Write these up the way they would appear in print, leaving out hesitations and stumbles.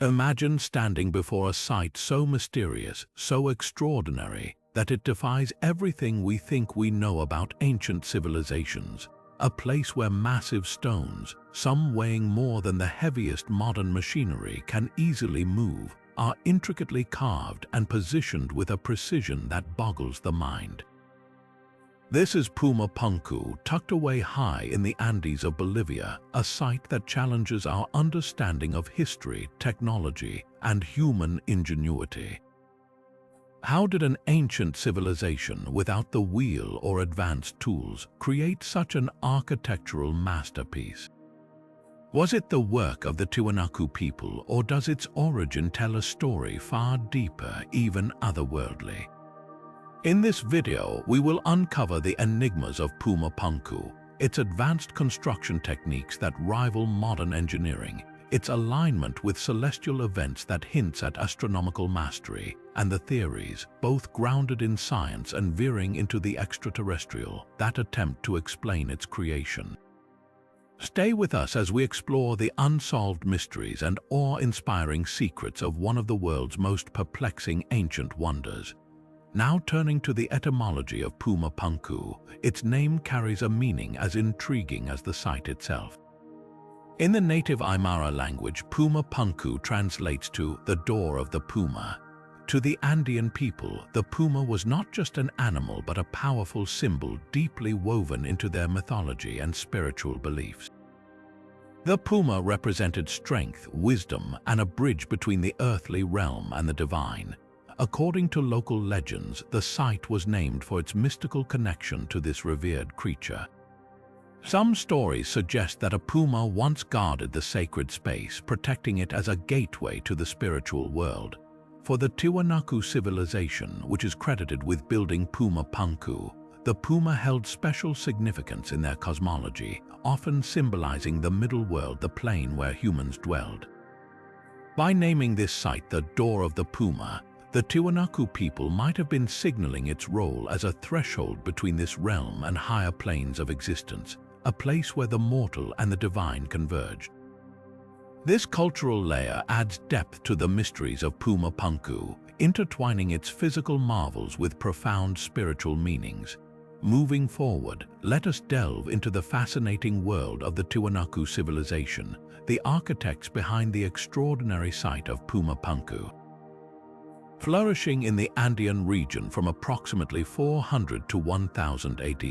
Imagine standing before a site so mysterious, so extraordinary, that it defies everything we think we know about ancient civilizations. A place where massive stones, some weighing more than the heaviest modern machinery can easily move, are intricately carved and positioned with a precision that boggles the mind. This is Puma Punku, tucked away high in the Andes of Bolivia, a site that challenges our understanding of history, technology, and human ingenuity. How did an ancient civilization without the wheel or advanced tools create such an architectural masterpiece? Was it the work of the Tiwanaku people, or does its origin tell a story far deeper, even otherworldly? In this video, we will uncover the enigmas of Puma Punku, its advanced construction techniques that rival modern engineering, its alignment with celestial events that hints at astronomical mastery, and the theories, both grounded in science and veering into the extraterrestrial, that attempt to explain its creation. Stay with us as we explore the unsolved mysteries and awe-inspiring secrets of one of the world's most perplexing ancient wonders. Now turning to the etymology of Puma Punku, its name carries a meaning as intriguing as the site itself. In the native Aymara language, Puma Punku translates to the door of the puma. To the Andean people, the puma was not just an animal but a powerful symbol deeply woven into their mythology and spiritual beliefs. The puma represented strength, wisdom, and a bridge between the earthly realm and the divine. According to local legends, the site was named for its mystical connection to this revered creature. Some stories suggest that a puma once guarded the sacred space, protecting it as a gateway to the spiritual world. For the Tiwanaku Civilization, which is credited with building Puma Punku, the puma held special significance in their cosmology, often symbolizing the middle world, the plane where humans dwelled. By naming this site the Door of the Puma, the Tiwanaku people might have been signaling its role as a threshold between this realm and higher planes of existence, a place where the mortal and the divine converged. This cultural layer adds depth to the mysteries of Puma Punku, intertwining its physical marvels with profound spiritual meanings. Moving forward, let us delve into the fascinating world of the Tiwanaku Civilization, the architects behind the extraordinary site of Puma Punku. Flourishing in the Andean region from approximately 400 to 1000 AD,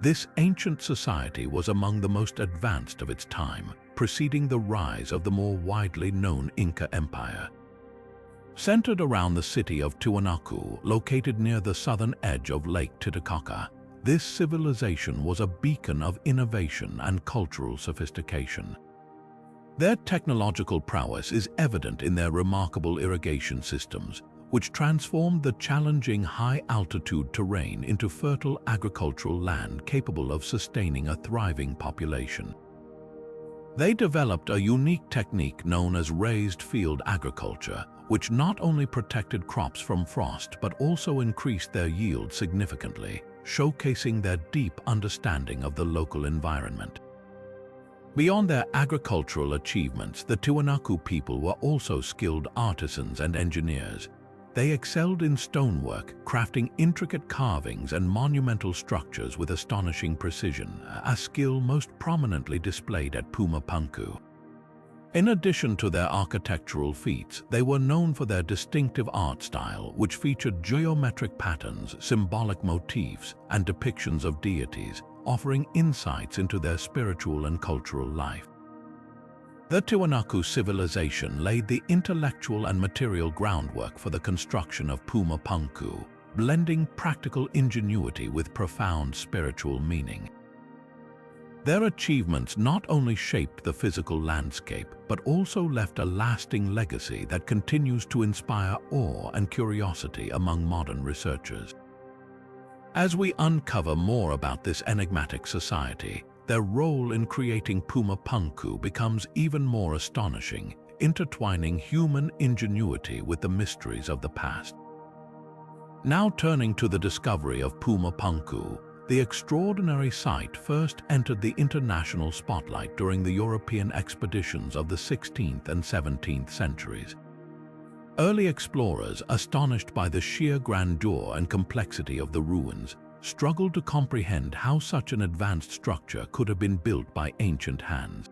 this ancient society was among the most advanced of its time, preceding the rise of the more widely known Inca Empire. Centered around the city of Tiwanaku, located near the southern edge of Lake Titicaca, this civilization was a beacon of innovation and cultural sophistication. Their technological prowess is evident in their remarkable irrigation systems, which transformed the challenging high-altitude terrain into fertile agricultural land capable of sustaining a thriving population. They developed a unique technique known as raised field agriculture, which not only protected crops from frost but also increased their yield significantly, showcasing their deep understanding of the local environment. Beyond their agricultural achievements, the Tiwanaku people were also skilled artisans and engineers. They excelled in stonework, crafting intricate carvings and monumental structures with astonishing precision, a skill most prominently displayed at Puma Punku. In addition to their architectural feats, they were known for their distinctive art style, which featured geometric patterns, symbolic motifs, and depictions of deities, offering insights into their spiritual and cultural life. The Tiwanaku Civilization laid the intellectual and material groundwork for the construction of Puma Punku, blending practical ingenuity with profound spiritual meaning. Their achievements not only shaped the physical landscape, but also left a lasting legacy that continues to inspire awe and curiosity among modern researchers. As we uncover more about this enigmatic society, their role in creating Puma Punku becomes even more astonishing, intertwining human ingenuity with the mysteries of the past. Now turning to the discovery of Puma Punku, The extraordinary site first entered the international spotlight during the European expeditions of the 16th and 17th centuries. Early explorers, astonished by the sheer grandeur and complexity of the ruins, struggled to comprehend how such an advanced structure could have been built by ancient hands.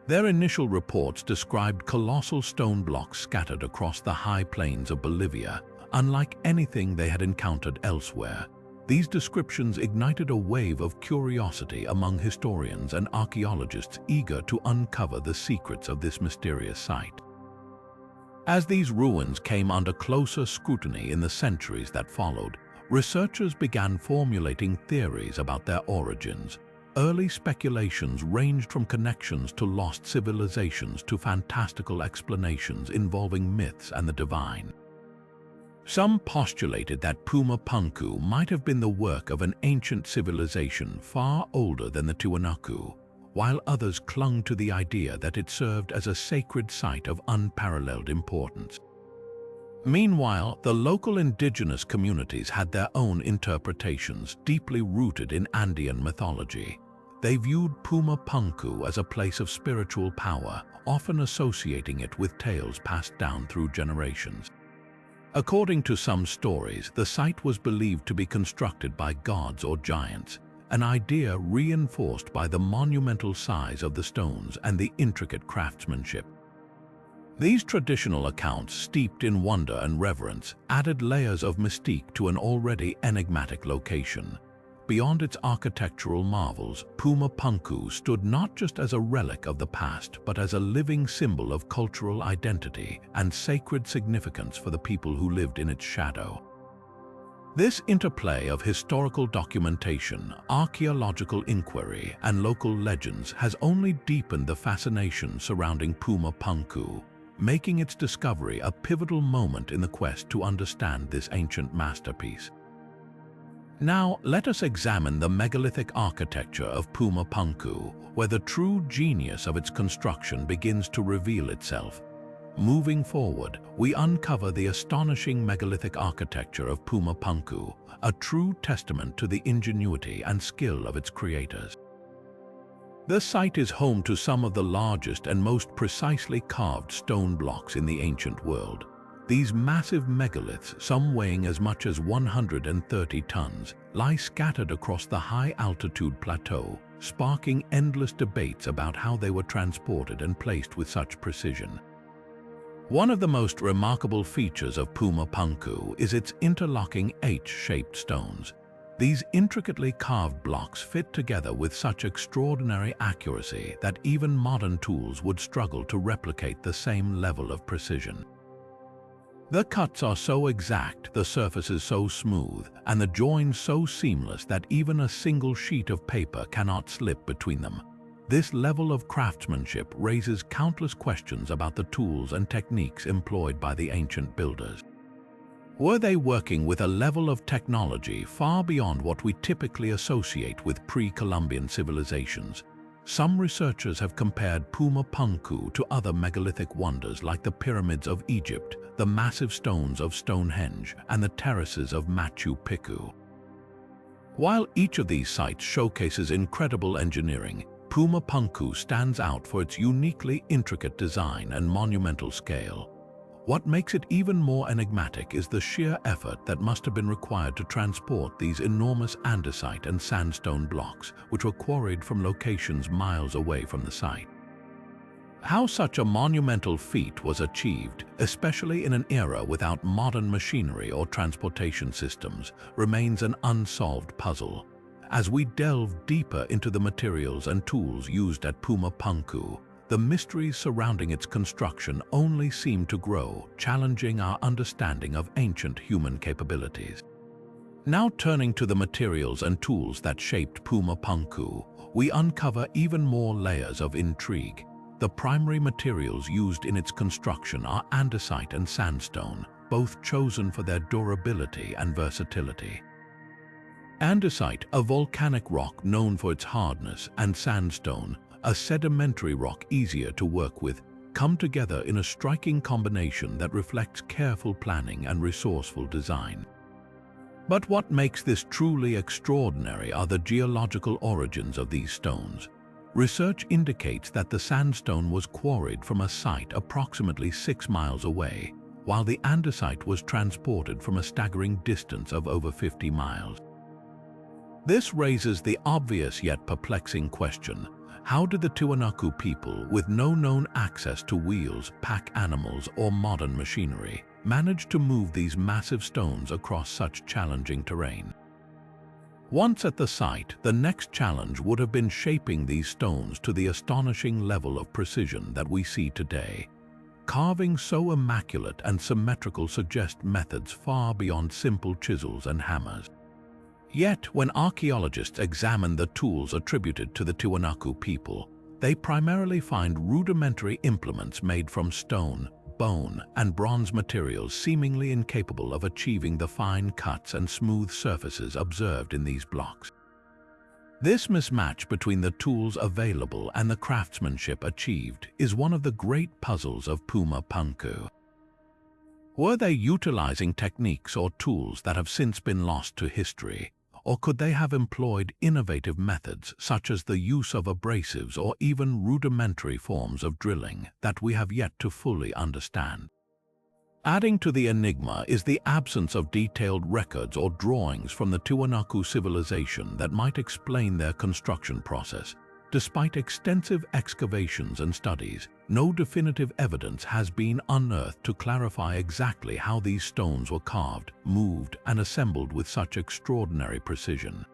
Their initial reports described colossal stone blocks scattered across the high plains of Bolivia, unlike anything they had encountered elsewhere. These descriptions ignited a wave of curiosity among historians and archaeologists eager to uncover the secrets of this mysterious site. As these ruins came under closer scrutiny in the centuries that followed, researchers began formulating theories about their origins. Early speculations ranged from connections to lost civilizations to fantastical explanations involving myths and the divine. Some postulated that Puma Punku might have been the work of an ancient civilization far older than the Tiwanaku, while others clung to the idea that it served as a sacred site of unparalleled importance. Meanwhile, the local indigenous communities had their own interpretations deeply rooted in Andean mythology. They viewed Puma Punku as a place of spiritual power, often associating it with tales passed down through generations. According to some stories, the site was believed to be constructed by gods or giants, an idea reinforced by the monumental size of the stones and the intricate craftsmanship. These traditional accounts, steeped in wonder and reverence, added layers of mystique to an already enigmatic location. Beyond its architectural marvels, Puma Punku stood not just as a relic of the past, but as a living symbol of cultural identity and sacred significance for the people who lived in its shadow. This interplay of historical documentation, archaeological inquiry, and local legends has only deepened the fascination surrounding Puma Punku, making its discovery a pivotal moment in the quest to understand this ancient masterpiece. Now, let us examine the megalithic architecture of Puma Punku, where the true genius of its construction begins to reveal itself. Moving forward, we uncover the astonishing megalithic architecture of Puma Punku, a true testament to the ingenuity and skill of its creators. The site is home to some of the largest and most precisely carved stone blocks in the ancient world. These massive megaliths, some weighing as much as 130 tons, lie scattered across the high-altitude plateau, sparking endless debates about how they were transported and placed with such precision. One of the most remarkable features of Puma Punku is its interlocking H-shaped stones. These intricately carved blocks fit together with such extraordinary accuracy that even modern tools would struggle to replicate the same level of precision. The cuts are so exact, the surfaces so smooth, and the joins so seamless that even a single sheet of paper cannot slip between them. This level of craftsmanship raises countless questions about the tools and techniques employed by the ancient builders. Were they working with a level of technology far beyond what we typically associate with pre-Columbian civilizations? Some researchers have compared Puma Punku to other megalithic wonders like the pyramids of Egypt, the massive stones of Stonehenge, and the terraces of Machu Picchu. While each of these sites showcases incredible engineering, Puma Punku stands out for its uniquely intricate design and monumental scale. What makes it even more enigmatic is the sheer effort that must have been required to transport these enormous andesite and sandstone blocks, which were quarried from locations miles away from the site. How such a monumental feat was achieved, especially in an era without modern machinery or transportation systems, remains an unsolved puzzle. As we delve deeper into the materials and tools used at Puma Punku, the mysteries surrounding its construction only seem to grow, challenging our understanding of ancient human capabilities. Now turning to the materials and tools that shaped Puma Punku, we uncover even more layers of intrigue. The primary materials used in its construction are andesite and sandstone, both chosen for their durability and versatility. Andesite, a volcanic rock known for its hardness, and sandstone, a sedimentary rock easier to work with, come together in a striking combination that reflects careful planning and resourceful design. But what makes this truly extraordinary are the geological origins of these stones. Research indicates that the sandstone was quarried from a site approximately 6 miles away, while the andesite was transported from a staggering distance of over 50 miles. This raises the obvious yet perplexing question: how did the Tiwanaku people, with no known access to wheels, pack animals, or modern machinery, manage to move these massive stones across such challenging terrain? Once at the site, the next challenge would have been shaping these stones to the astonishing level of precision that we see today. Carvings so immaculate and symmetrical suggest methods far beyond simple chisels and hammers. Yet, when archaeologists examine the tools attributed to the Tiwanaku people, they primarily find rudimentary implements made from stone, bone, and bronze materials seemingly incapable of achieving the fine cuts and smooth surfaces observed in these blocks. This mismatch between the tools available and the craftsmanship achieved is one of the great puzzles of Puma Punku. Were they utilizing techniques or tools that have since been lost to history? Or could they have employed innovative methods such as the use of abrasives or even rudimentary forms of drilling that we have yet to fully understand? Adding to the enigma is the absence of detailed records or drawings from the Tiwanaku civilization that might explain their construction process. Despite extensive excavations and studies, no definitive evidence has been unearthed to clarify exactly how these stones were carved, moved, and assembled with such extraordinary precision.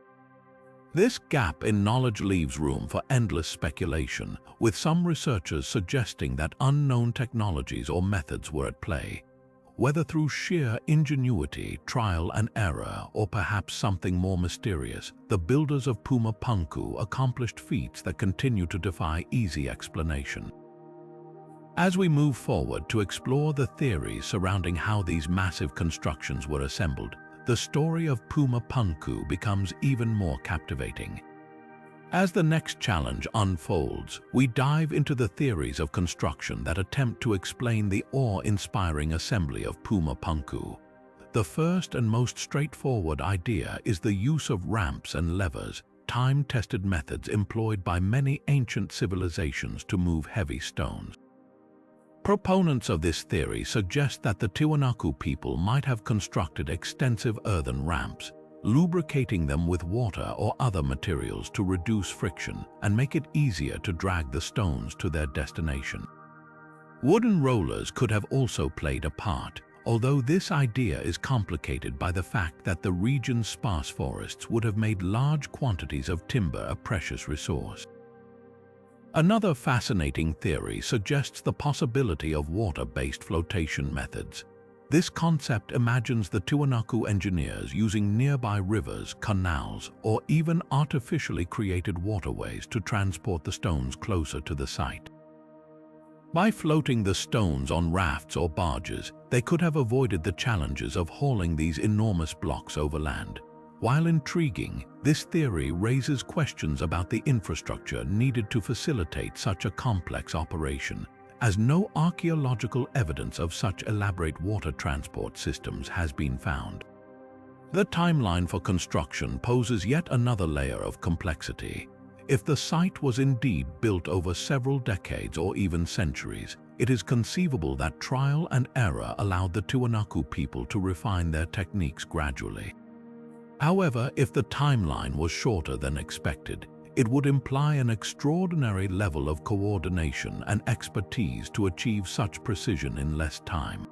This gap in knowledge leaves room for endless speculation, with some researchers suggesting that unknown technologies or methods were at play. Whether through sheer ingenuity, trial and error, or perhaps something more mysterious, the builders of Puma Punku accomplished feats that continue to defy easy explanation. As we move forward to explore the theories surrounding how these massive constructions were assembled, the story of Puma Punku becomes even more captivating. As the next challenge unfolds, we dive into the theories of construction that attempt to explain the awe-inspiring assembly of Puma Punku. The first and most straightforward idea is the use of ramps and levers, time-tested methods employed by many ancient civilizations to move heavy stones. Proponents of this theory suggest that the Tiwanaku people might have constructed extensive earthen ramps, lubricating them with water or other materials to reduce friction and make it easier to drag the stones to their destination. Wooden rollers could have also played a part, although this idea is complicated by the fact that the region's sparse forests would have made large quantities of timber a precious resource. Another fascinating theory suggests the possibility of water-based flotation methods. This concept imagines the Tiwanaku engineers using nearby rivers, canals, or even artificially created waterways to transport the stones closer to the site. By floating the stones on rafts or barges, they could have avoided the challenges of hauling these enormous blocks overland. While intriguing, this theory raises questions about the infrastructure needed to facilitate such a complex operation, as no archaeological evidence of such elaborate water transport systems has been found. The timeline for construction poses yet another layer of complexity. If the site was indeed built over several decades or even centuries, it is conceivable that trial and error allowed the Tiwanaku people to refine their techniques gradually. However, if the timeline was shorter than expected, it would imply an extraordinary level of coordination and expertise to achieve such precision in less time.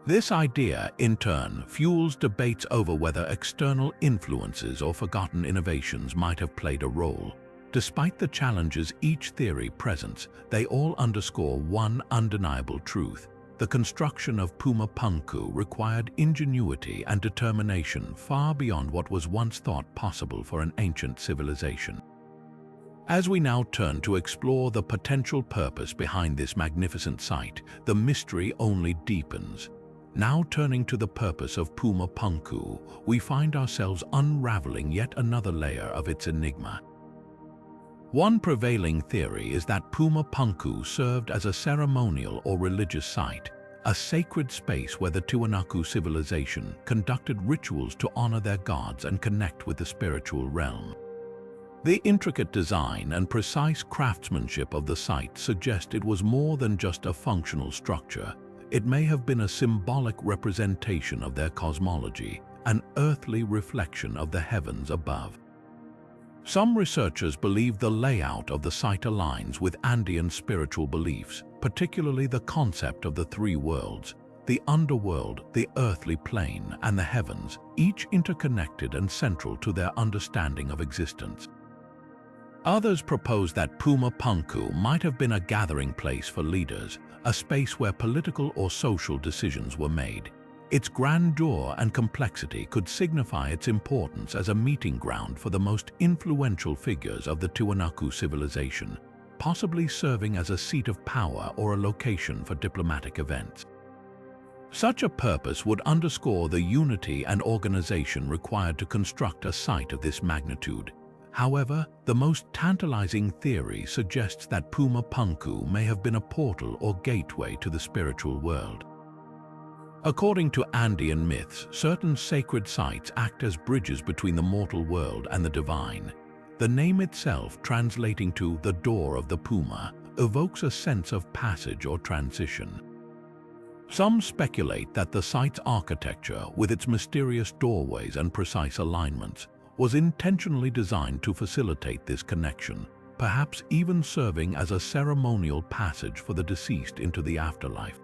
This idea, in turn, fuels debates over whether external influences or forgotten innovations might have played a role. Despite the challenges each theory presents, they all underscore one undeniable truth. The construction of Puma Punku required ingenuity and determination far beyond what was once thought possible for an ancient civilization. As we now turn to explore the potential purpose behind this magnificent site, the mystery only deepens. Now turning to the purpose of Puma Punku, we find ourselves unraveling yet another layer of its enigma. One prevailing theory is that Puma Punku served as a ceremonial or religious site, a sacred space where the Tiwanaku civilization conducted rituals to honor their gods and connect with the spiritual realm. The intricate design and precise craftsmanship of the site suggest it was more than just a functional structure. It may have been a symbolic representation of their cosmology, an earthly reflection of the heavens above. Some researchers believe the layout of the site aligns with Andean spiritual beliefs, particularly the concept of the three worlds, the underworld, the earthly plane, and the heavens, each interconnected and central to their understanding of existence. Others propose that Puma Punku might have been a gathering place for leaders, a space where political or social decisions were made. Its grandeur and complexity could signify its importance as a meeting ground for the most influential figures of the Tiwanaku civilization, possibly serving as a seat of power or a location for diplomatic events. Such a purpose would underscore the unity and organization required to construct a site of this magnitude. However, the most tantalizing theory suggests that Puma Punku may have been a portal or gateway to the spiritual world. According to Andean myths, certain sacred sites act as bridges between the mortal world and the divine. The name itself, translating to the door of the Puma, evokes a sense of passage or transition. Some speculate that the site's architecture, with its mysterious doorways and precise alignments, was intentionally designed to facilitate this connection, perhaps even serving as a ceremonial passage for the deceased into the afterlife.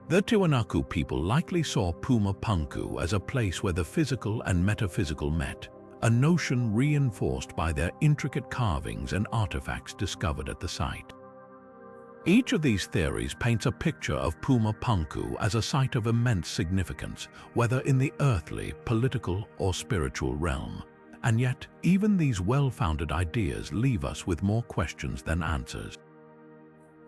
The Tiwanaku people likely saw Puma Punku as a place where the physical and metaphysical met, a notion reinforced by their intricate carvings and artifacts discovered at the site. Each of these theories paints a picture of Puma Punku as a site of immense significance, whether in the earthly, political, or spiritual realm. And yet, even these well-founded ideas leave us with more questions than answers.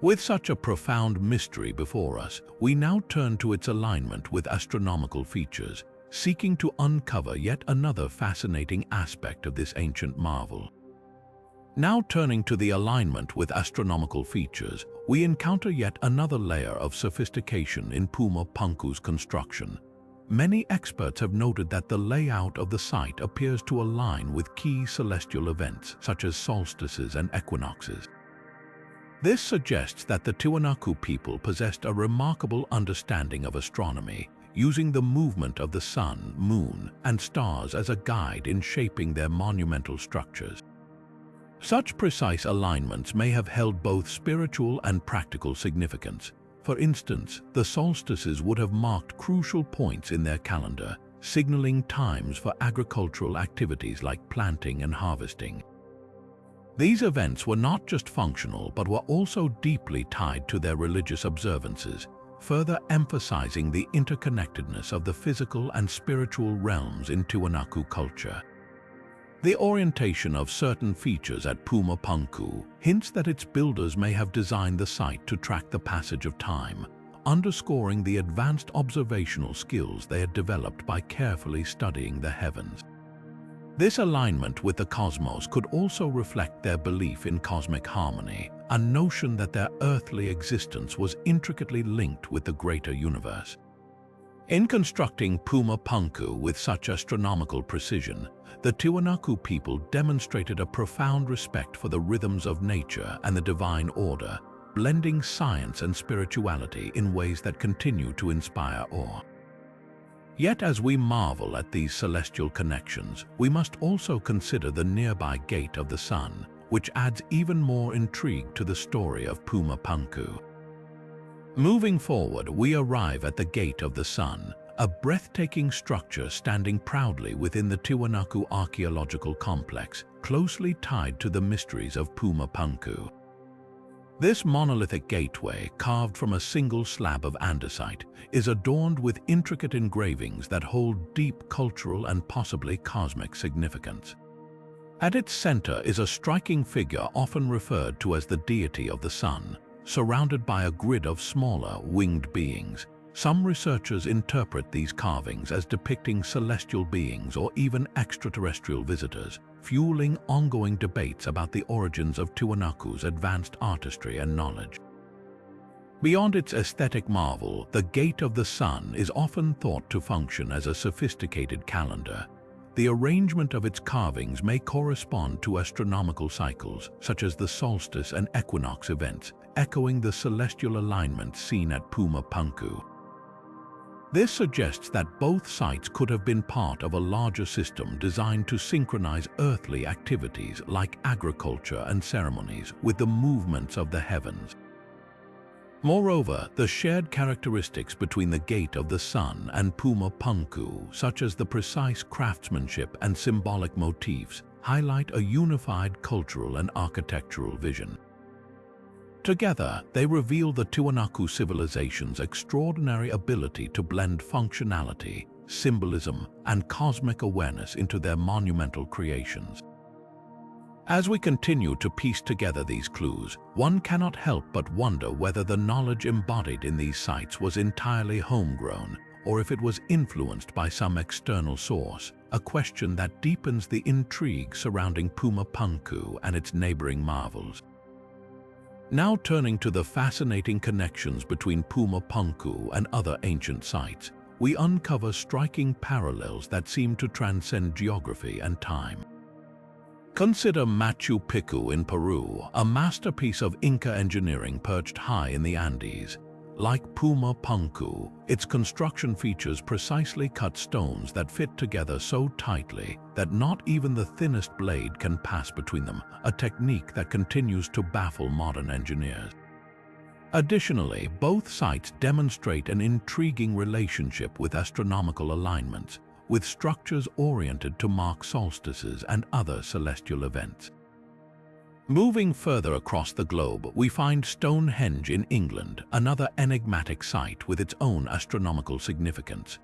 With such a profound mystery before us, we now turn to its alignment with astronomical features, seeking to uncover yet another fascinating aspect of this ancient marvel. Now turning to the alignment with astronomical features, we encounter yet another layer of sophistication in Puma Punku's construction. Many experts have noted that the layout of the site appears to align with key celestial events such as solstices and equinoxes. This suggests that the Tiwanaku people possessed a remarkable understanding of astronomy, using the movement of the sun, moon, and stars as a guide in shaping their monumental structures. Such precise alignments may have held both spiritual and practical significance. For instance, the solstices would have marked crucial points in their calendar, signaling times for agricultural activities like planting and harvesting. These events were not just functional but were also deeply tied to their religious observances, further emphasizing the interconnectedness of the physical and spiritual realms in Tiwanaku culture. The orientation of certain features at Puma Punku hints that its builders may have designed the site to track the passage of time, underscoring the advanced observational skills they had developed by carefully studying the heavens. This alignment with the cosmos could also reflect their belief in cosmic harmony, a notion that their earthly existence was intricately linked with the greater universe. In constructing Puma Punku with such astronomical precision, the Tiwanaku people demonstrated a profound respect for the rhythms of nature and the divine order, blending science and spirituality in ways that continue to inspire awe. Yet as we marvel at these celestial connections, we must also consider the nearby Gate of the Sun, which adds even more intrigue to the story of Puma Punku. Moving forward, we arrive at the Gate of the Sun, a breathtaking structure standing proudly within the Tiwanaku Archaeological complex, closely tied to the mysteries of Puma Punku. This monolithic gateway, carved from a single slab of andesite, is adorned with intricate engravings that hold deep cultural and possibly cosmic significance. At its center is a striking figure often referred to as the deity of the sun, surrounded by a grid of smaller, winged beings. Some researchers interpret these carvings as depicting celestial beings or even extraterrestrial visitors, fueling ongoing debates about the origins of Tiwanaku's advanced artistry and knowledge. Beyond its aesthetic marvel, the Gate of the Sun is often thought to function as a sophisticated calendar. The arrangement of its carvings may correspond to astronomical cycles, such as the solstice and equinox events, echoing the celestial alignment seen at Puma Punku. This suggests that both sites could have been part of a larger system designed to synchronize earthly activities like agriculture and ceremonies with the movements of the heavens. Moreover, the shared characteristics between the Gate of the Sun and Puma Punku, such as the precise craftsmanship and symbolic motifs, highlight a unified cultural and architectural vision. Together, they reveal the Tiwanaku Civilization's extraordinary ability to blend functionality, symbolism, and cosmic awareness into their monumental creations. As we continue to piece together these clues, one cannot help but wonder whether the knowledge embodied in these sites was entirely homegrown, or if it was influenced by some external source, a question that deepens the intrigue surrounding Puma Punku and its neighboring marvels. Now turning to the fascinating connections between Puma Punku and other ancient sites, we uncover striking parallels that seem to transcend geography and time. Consider Machu Picchu in Peru, a masterpiece of Inca engineering perched high in the Andes. Like Puma Punku, its construction features precisely cut stones that fit together so tightly that not even the thinnest blade can pass between them, a technique that continues to baffle modern engineers. Additionally, both sites demonstrate an intriguing relationship with astronomical alignments, with structures oriented to mark solstices and other celestial events. Moving further across the globe, we find Stonehenge in England, another enigmatic site with its own astronomical significance.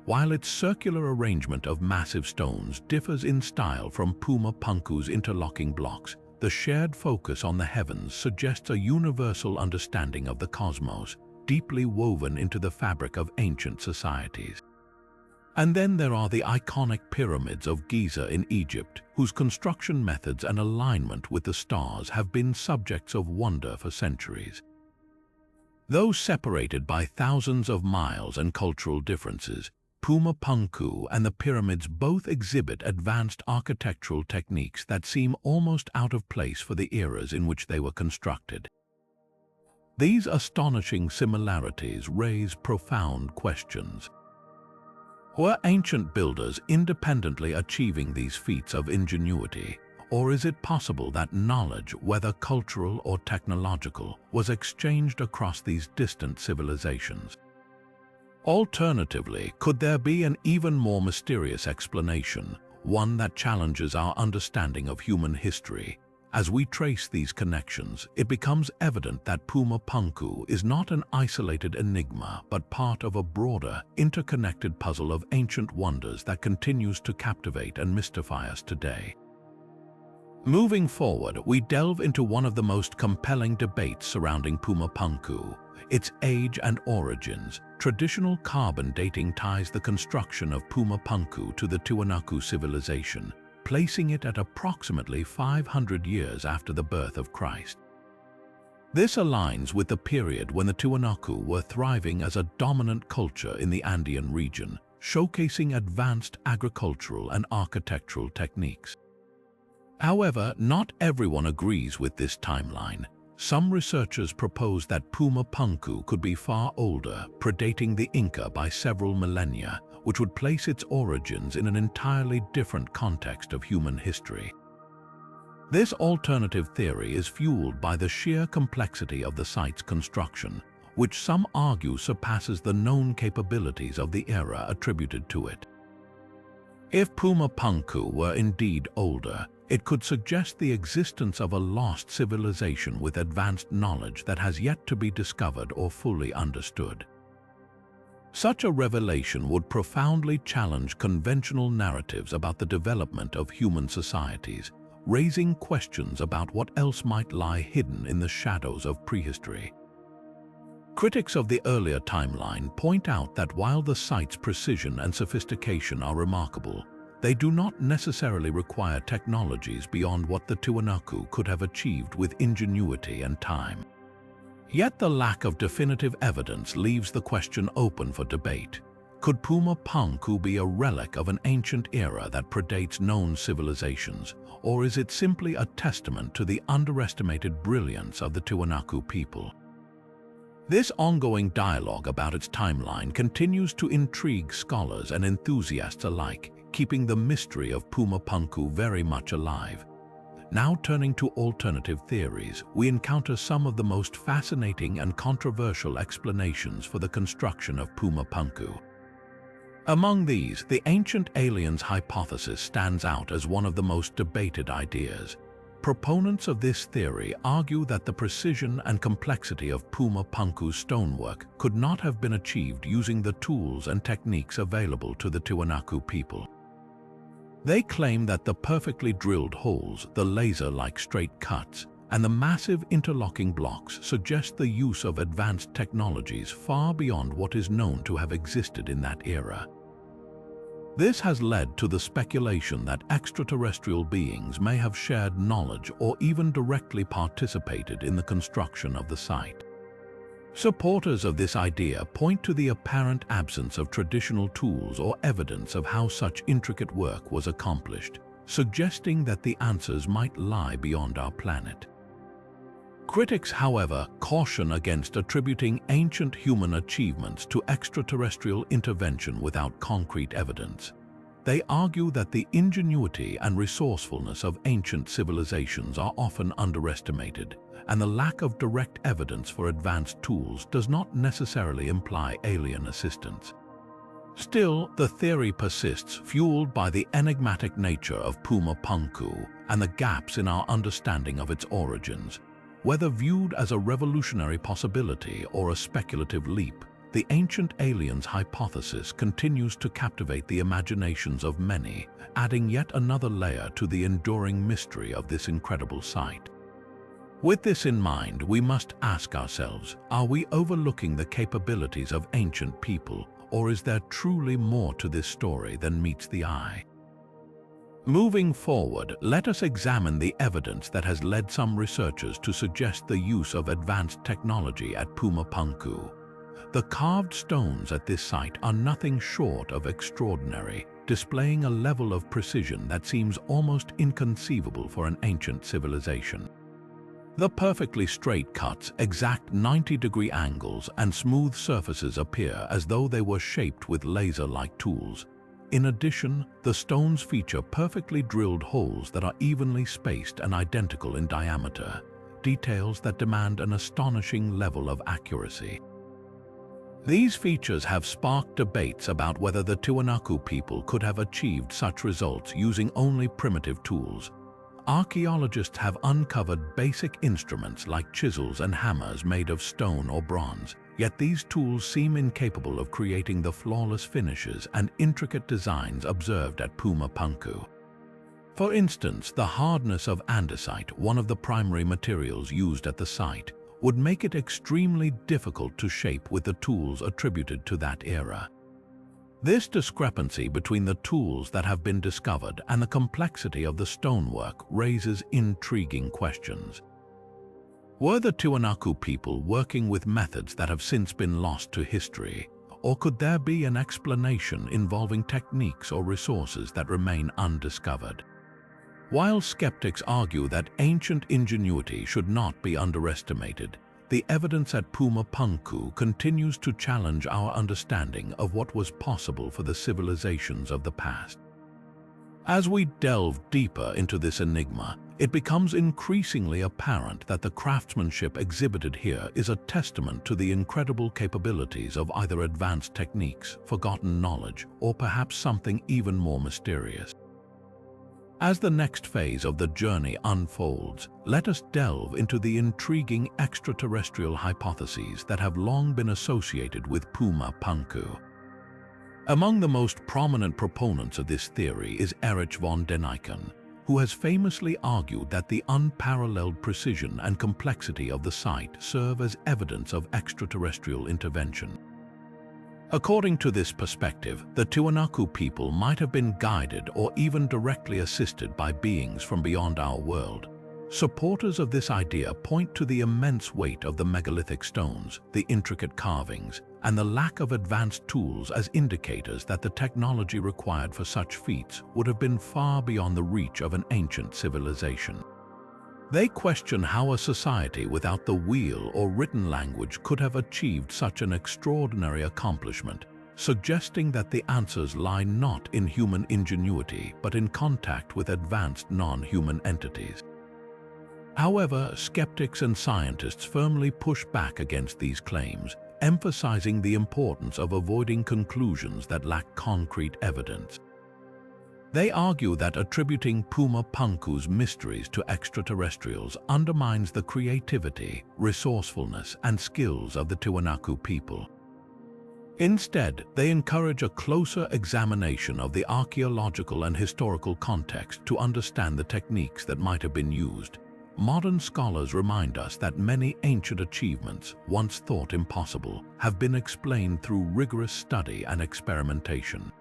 While its circular arrangement of massive stones differs in style from Puma Punku's interlocking blocks, the shared focus on the heavens suggests a universal understanding of the cosmos, deeply woven into the fabric of ancient societies. And then there are the iconic pyramids of Giza in Egypt, whose construction methods and alignment with the stars have been subjects of wonder for centuries. Though separated by thousands of miles and cultural differences, Puma Punku and the pyramids both exhibit advanced architectural techniques that seem almost out of place for the eras in which they were constructed. These astonishing similarities raise profound questions. Were ancient builders independently achieving these feats of ingenuity, or is it possible that knowledge, whether cultural or technological, was exchanged across these distant civilizations? Alternatively, could there be an even more mysterious explanation, one that challenges our understanding of human history? As we trace these connections, it becomes evident that Puma Punku is not an isolated enigma, but part of a broader, interconnected puzzle of ancient wonders that continues to captivate and mystify us today. Moving forward, we delve into one of the most compelling debates surrounding Puma Punku, its age and origins. Traditional carbon dating ties the construction of Puma Punku to the Tiwanaku Civilization, placing it at approximately 500 years after the birth of Christ. This aligns with the period when the Tiwanaku were thriving as a dominant culture in the Andean region, showcasing advanced agricultural and architectural techniques. However, not everyone agrees with this timeline. Some researchers propose that Puma Punku could be far older, predating the Inca by several millennia, which would place its origins in an entirely different context of human history. This alternative theory is fueled by the sheer complexity of the site's construction, which some argue surpasses the known capabilities of the era attributed to it. If Puma Punku were indeed older, it could suggest the existence of a lost civilization with advanced knowledge that has yet to be discovered or fully understood. Such a revelation would profoundly challenge conventional narratives about the development of human societies, raising questions about what else might lie hidden in the shadows of prehistory. Critics of the earlier timeline point out that while the site's precision and sophistication are remarkable, they do not necessarily require technologies beyond what the Tiwanaku could have achieved with ingenuity and time. Yet the lack of definitive evidence leaves the question open for debate. Could Puma Punku be a relic of an ancient era that predates known civilizations, or is it simply a testament to the underestimated brilliance of the Tiwanaku people? This ongoing dialogue about its timeline continues to intrigue scholars and enthusiasts alike, keeping the mystery of Puma Punku very much alive. Now turning to alternative theories, we encounter some of the most fascinating and controversial explanations for the construction of Puma Punku. Among these, the ancient aliens hypothesis stands out as one of the most debated ideas. Proponents of this theory argue that the precision and complexity of Puma Punku's stonework could not have been achieved using the tools and techniques available to the Tiwanaku people. They claim that the perfectly drilled holes, the laser-like straight cuts, and the massive interlocking blocks suggest the use of advanced technologies far beyond what is known to have existed in that era. This has led to the speculation that extraterrestrial beings may have shared knowledge or even directly participated in the construction of the site. Supporters of this idea point to the apparent absence of traditional tools or evidence of how such intricate work was accomplished, suggesting that the answers might lie beyond our planet. Critics, however, caution against attributing ancient human achievements to extraterrestrial intervention without concrete evidence. They argue that the ingenuity and resourcefulness of ancient civilizations are often underestimated, and the lack of direct evidence for advanced tools does not necessarily imply alien assistance. Still, the theory persists, fueled by the enigmatic nature of Puma Punku and the gaps in our understanding of its origins. Whether viewed as a revolutionary possibility or a speculative leap, the ancient aliens hypothesis continues to captivate the imaginations of many, adding yet another layer to the enduring mystery of this incredible site. With this in mind, we must ask ourselves, are we overlooking the capabilities of ancient people, or is there truly more to this story than meets the eye? Moving forward, let us examine the evidence that has led some researchers to suggest the use of advanced technology at Puma Punku. The carved stones at this site are nothing short of extraordinary, displaying a level of precision that seems almost inconceivable for an ancient civilization. The perfectly straight cuts, exact 90-degree angles, and smooth surfaces appear as though they were shaped with laser-like tools. In addition, the stones feature perfectly drilled holes that are evenly spaced and identical in diameter, details that demand an astonishing level of accuracy. These features have sparked debates about whether the Tiwanaku people could have achieved such results using only primitive tools. Archaeologists have uncovered basic instruments like chisels and hammers made of stone or bronze, yet these tools seem incapable of creating the flawless finishes and intricate designs observed at Puma Punku. For instance, the hardness of andesite, one of the primary materials used at the site, would make it extremely difficult to shape with the tools attributed to that era. This discrepancy between the tools that have been discovered and the complexity of the stonework raises intriguing questions. Were the Tiwanaku people working with methods that have since been lost to history, or could there be an explanation involving techniques or resources that remain undiscovered? While skeptics argue that ancient ingenuity should not be underestimated, the evidence at Puma Punku continues to challenge our understanding of what was possible for the civilizations of the past. As we delve deeper into this enigma, it becomes increasingly apparent that the craftsmanship exhibited here is a testament to the incredible capabilities of either advanced techniques, forgotten knowledge, or perhaps something even more mysterious. As the next phase of the journey unfolds, let us delve into the intriguing extraterrestrial hypotheses that have long been associated with Puma Punku. Among the most prominent proponents of this theory is Erich von Däniken, who has famously argued that the unparalleled precision and complexity of the site serve as evidence of extraterrestrial intervention. According to this perspective, the Tiwanaku people might have been guided or even directly assisted by beings from beyond our world, Supporters of this idea point to the immense weight of the megalithic stones, the intricate carvings, and the lack of advanced tools as indicators that the technology required for such feats would have been far beyond the reach of an ancient civilization. They question how a society without the wheel or written language could have achieved such an extraordinary accomplishment, suggesting that the answers lie not in human ingenuity but in contact with advanced non-human entities. However, skeptics and scientists firmly push back against these claims, emphasizing the importance of avoiding conclusions that lack concrete evidence. They argue that attributing Puma Punku's mysteries to extraterrestrials undermines the creativity, resourcefulness, and skills of the Tiwanaku people. Instead, they encourage a closer examination of the archaeological and historical context to understand the techniques that might have been used. Modern scholars remind us that many ancient achievements, once thought impossible, have been explained through rigorous study and experimentation.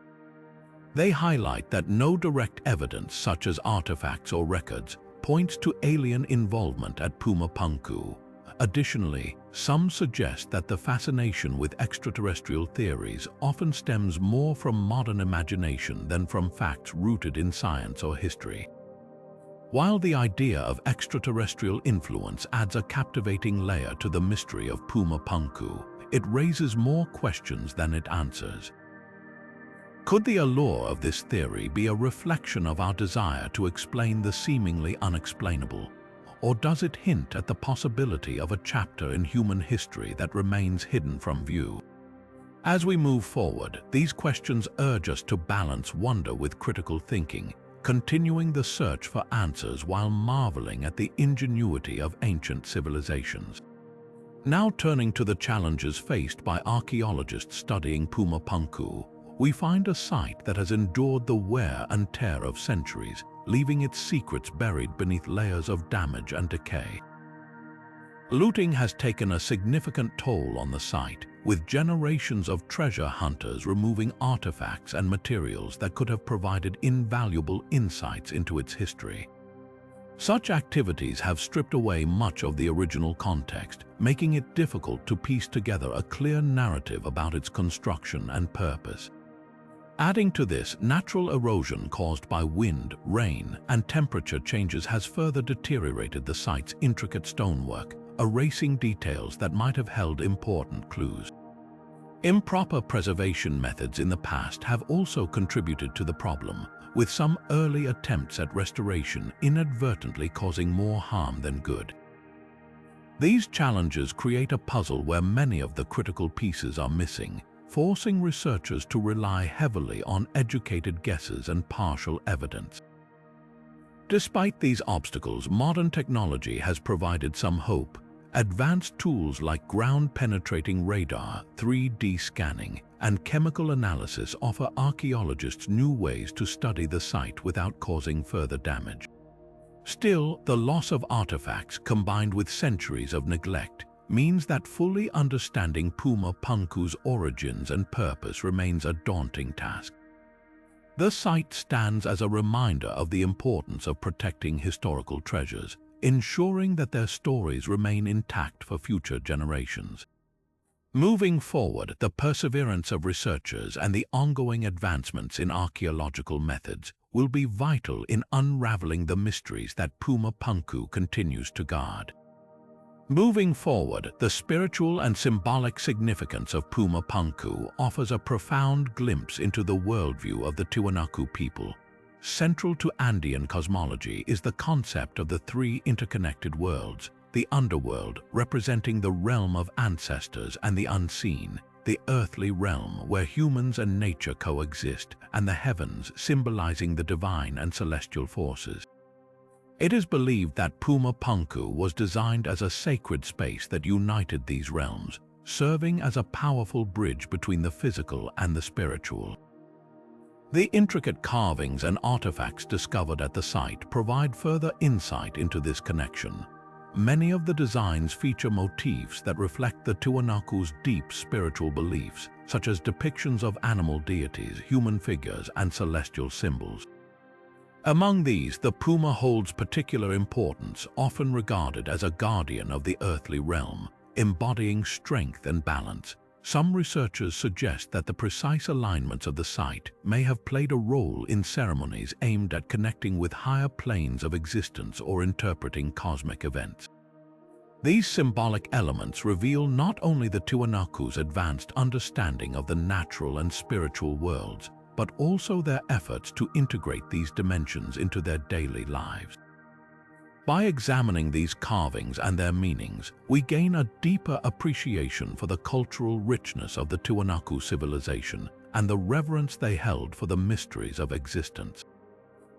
They highlight that no direct evidence, such as artifacts or records, points to alien involvement at Puma Punku. Additionally, some suggest that the fascination with extraterrestrial theories often stems more from modern imagination than from facts rooted in science or history. While the idea of extraterrestrial influence adds a captivating layer to the mystery of Puma Punku, it raises more questions than it answers. Could the allure of this theory be a reflection of our desire to explain the seemingly unexplainable? Or does it hint at the possibility of a chapter in human history that remains hidden from view? As we move forward, these questions urge us to balance wonder with critical thinking, continuing the search for answers while marveling at the ingenuity of ancient civilizations. Now turning to the challenges faced by archaeologists studying Puma Punku, we find a site that has endured the wear and tear of centuries, leaving its secrets buried beneath layers of damage and decay. Looting has taken a significant toll on the site, with generations of treasure hunters removing artifacts and materials that could have provided invaluable insights into its history. Such activities have stripped away much of the original context, making it difficult to piece together a clear narrative about its construction and purpose. Adding to this, natural erosion caused by wind, rain, and temperature changes has further deteriorated the site's intricate stonework, erasing details that might have held important clues. Improper preservation methods in the past have also contributed to the problem, with some early attempts at restoration inadvertently causing more harm than good. These challenges create a puzzle where many of the critical pieces are missing, forcing researchers to rely heavily on educated guesses and partial evidence. Despite these obstacles, modern technology has provided some hope. Advanced tools like ground-penetrating radar, 3D scanning, and chemical analysis offer archaeologists new ways to study the site without causing further damage. Still, the loss of artifacts combined with centuries of neglect means that fully understanding Puma Punku's origins and purpose remains a daunting task. The site stands as a reminder of the importance of protecting historical treasures, ensuring that their stories remain intact for future generations. Moving forward, the perseverance of researchers and the ongoing advancements in archaeological methods will be vital in unraveling the mysteries that Puma Punku continues to guard. Moving forward, the spiritual and symbolic significance of Puma Punku offers a profound glimpse into the worldview of the Tiwanaku people. Central to Andean cosmology is the concept of the three interconnected worlds: the underworld, representing the realm of ancestors and the unseen, the earthly realm where humans and nature coexist, and the heavens, symbolizing the divine and celestial forces. It is believed that Puma Punku was designed as a sacred space that united these realms, serving as a powerful bridge between the physical and the spiritual. The intricate carvings and artifacts discovered at the site provide further insight into this connection. Many of the designs feature motifs that reflect the Tiwanaku's deep spiritual beliefs, such as depictions of animal deities, human figures, and celestial symbols. Among these, the puma holds particular importance, often regarded as a guardian of the earthly realm, embodying strength and balance. Some researchers suggest that the precise alignments of the site may have played a role in ceremonies aimed at connecting with higher planes of existence or interpreting cosmic events. These symbolic elements reveal not only the Tiwanaku's advanced understanding of the natural and spiritual worlds, but also their efforts to integrate these dimensions into their daily lives. By examining these carvings and their meanings, we gain a deeper appreciation for the cultural richness of the Tiwanaku civilization and the reverence they held for the mysteries of existence.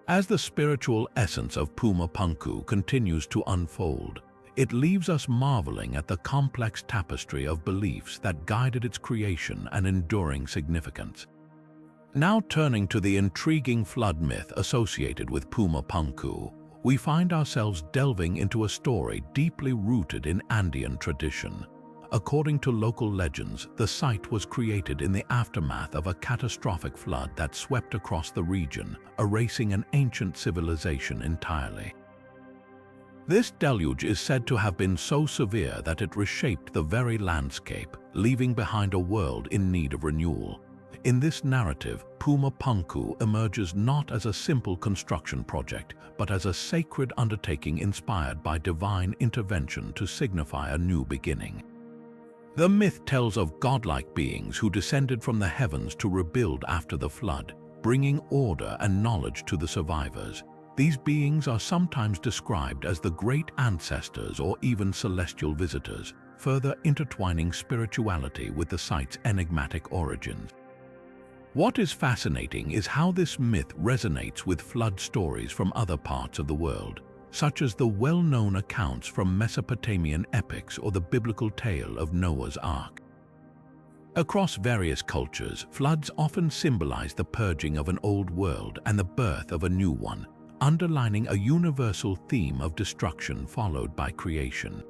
As the spiritual essence of Puma Punku continues to unfold, it leaves us marveling at the complex tapestry of beliefs that guided its creation and enduring significance. Now turning to the intriguing flood myth associated with Puma Punku, we find ourselves delving into a story deeply rooted in Andean tradition. According to local legends, the site was created in the aftermath of a catastrophic flood that swept across the region, erasing an ancient civilization entirely. This deluge is said to have been so severe that it reshaped the very landscape, leaving behind a world in need of renewal. In this narrative, Puma Punku emerges not as a simple construction project, but as a sacred undertaking inspired by divine intervention to signify a new beginning. The myth tells of godlike beings who descended from the heavens to rebuild after the flood, bringing order and knowledge to the survivors. These beings are sometimes described as the great ancestors or even celestial visitors, further intertwining spirituality with the site's enigmatic origins. What is fascinating is how this myth resonates with flood stories from other parts of the world, such as the well-known accounts from Mesopotamian epics or the biblical tale of Noah's Ark. Across various cultures, floods often symbolize the purging of an old world and the birth of a new one, underlining a universal theme of destruction followed by creation.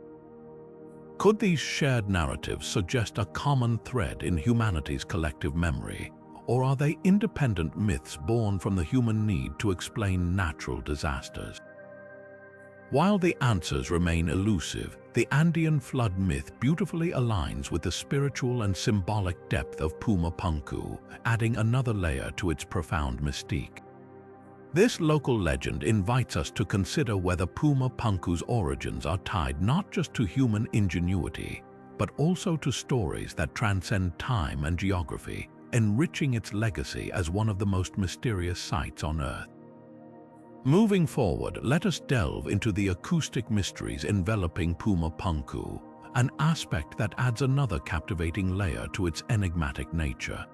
Could these shared narratives suggest a common thread in humanity's collective memory? Or are they independent myths born from the human need to explain natural disasters? While the answers remain elusive, the Andean flood myth beautifully aligns with the spiritual and symbolic depth of Puma Punku, adding another layer to its profound mystique. This local legend invites us to consider whether Puma Punku's origins are tied not just to human ingenuity, but also to stories that transcend time and geography, enriching its legacy as one of the most mysterious sites on Earth. Moving forward, let us delve into the acoustic mysteries enveloping Puma Punku, an aspect that adds another captivating layer to its enigmatic nature.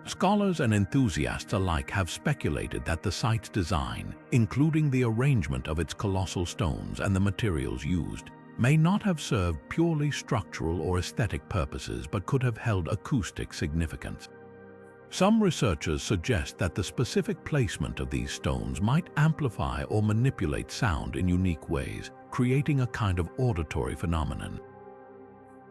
Scholars and enthusiasts alike have speculated that the site's design, including the arrangement of its colossal stones and the materials used, may not have served purely structural or aesthetic purposes but could have held acoustic significance. Some researchers suggest that the specific placement of these stones might amplify or manipulate sound in unique ways, creating a kind of auditory phenomenon.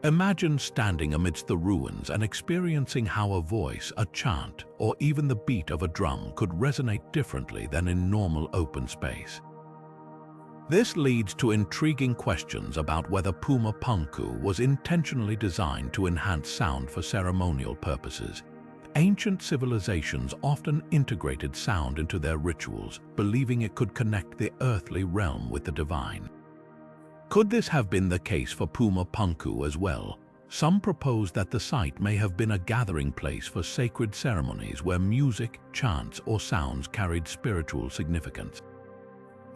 Imagine standing amidst the ruins and experiencing how a voice, a chant, or even the beat of a drum could resonate differently than in normal open space. This leads to intriguing questions about whether Puma Punku was intentionally designed to enhance sound for ceremonial purposes. Ancient civilizations often integrated sound into their rituals, believing it could connect the earthly realm with the divine. Could this have been the case for Puma Punku as well? Some propose that the site may have been a gathering place for sacred ceremonies where music, chants, or sounds carried spiritual significance.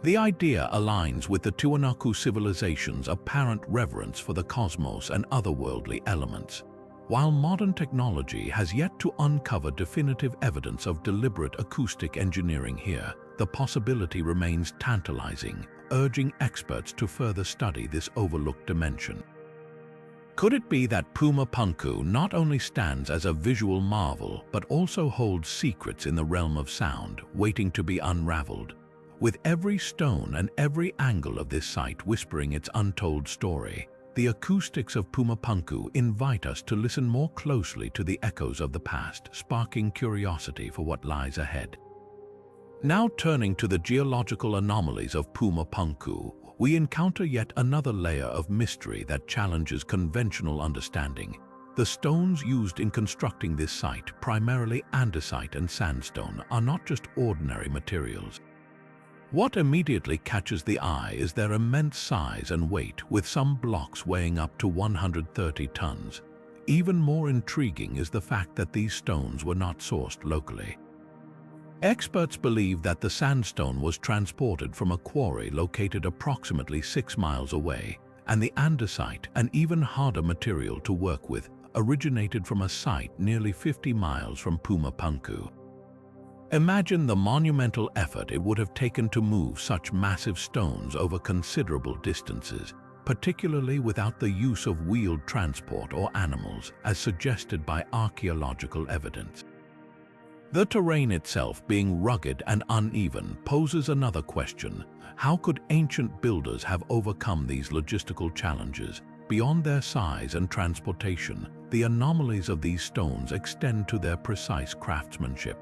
The idea aligns with the Tiwanaku civilization's apparent reverence for the cosmos and otherworldly elements. While modern technology has yet to uncover definitive evidence of deliberate acoustic engineering here, the possibility remains tantalizing, urging experts to further study this overlooked dimension. Could it be that Puma Punku not only stands as a visual marvel, but also holds secrets in the realm of sound, waiting to be unraveled? With every stone and every angle of this site whispering its untold story, the acoustics of Puma Punku invite us to listen more closely to the echoes of the past, sparking curiosity for what lies ahead. Now turning to the geological anomalies of Puma Punku, we encounter yet another layer of mystery that challenges conventional understanding. The stones used in constructing this site, primarily andesite and sandstone, are not just ordinary materials. What immediately catches the eye is their immense size and weight, with some blocks weighing up to 130 tons. Even more intriguing is the fact that these stones were not sourced locally. Experts believe that the sandstone was transported from a quarry located approximately 6 miles away, and the andesite, an even harder material to work with, originated from a site nearly 50 miles from Puma Punku. Imagine the monumental effort it would have taken to move such massive stones over considerable distances, particularly without the use of wheeled transport or animals, as suggested by archaeological evidence. The terrain itself, being rugged and uneven, poses another question. How could ancient builders have overcome these logistical challenges? Beyond their size and transportation, the anomalies of these stones extend to their precise craftsmanship.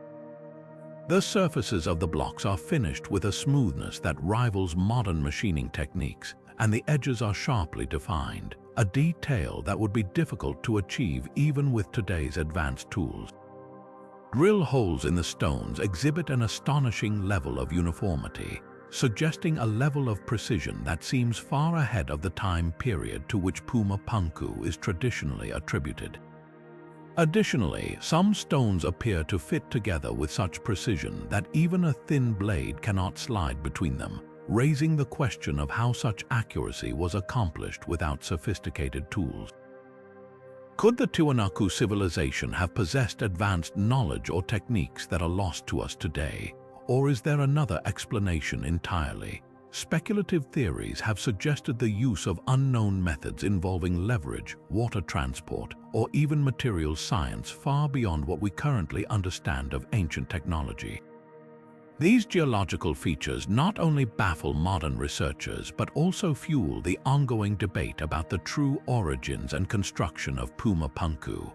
The surfaces of the blocks are finished with a smoothness that rivals modern machining techniques, and the edges are sharply defined, a detail that would be difficult to achieve even with today's advanced tools. Drill holes in the stones exhibit an astonishing level of uniformity, suggesting a level of precision that seems far ahead of the time period to which Puma Punku is traditionally attributed. Additionally, some stones appear to fit together with such precision that even a thin blade cannot slide between them, raising the question of how such accuracy was accomplished without sophisticated tools. Could the Tiwanaku civilization have possessed advanced knowledge or techniques that are lost to us today? Or is there another explanation entirely? Speculative theories have suggested the use of unknown methods involving leverage, water transport, or even material science far beyond what we currently understand of ancient technology. These geological features not only baffle modern researchers but also fuel the ongoing debate about the true origins and construction of Puma Punku.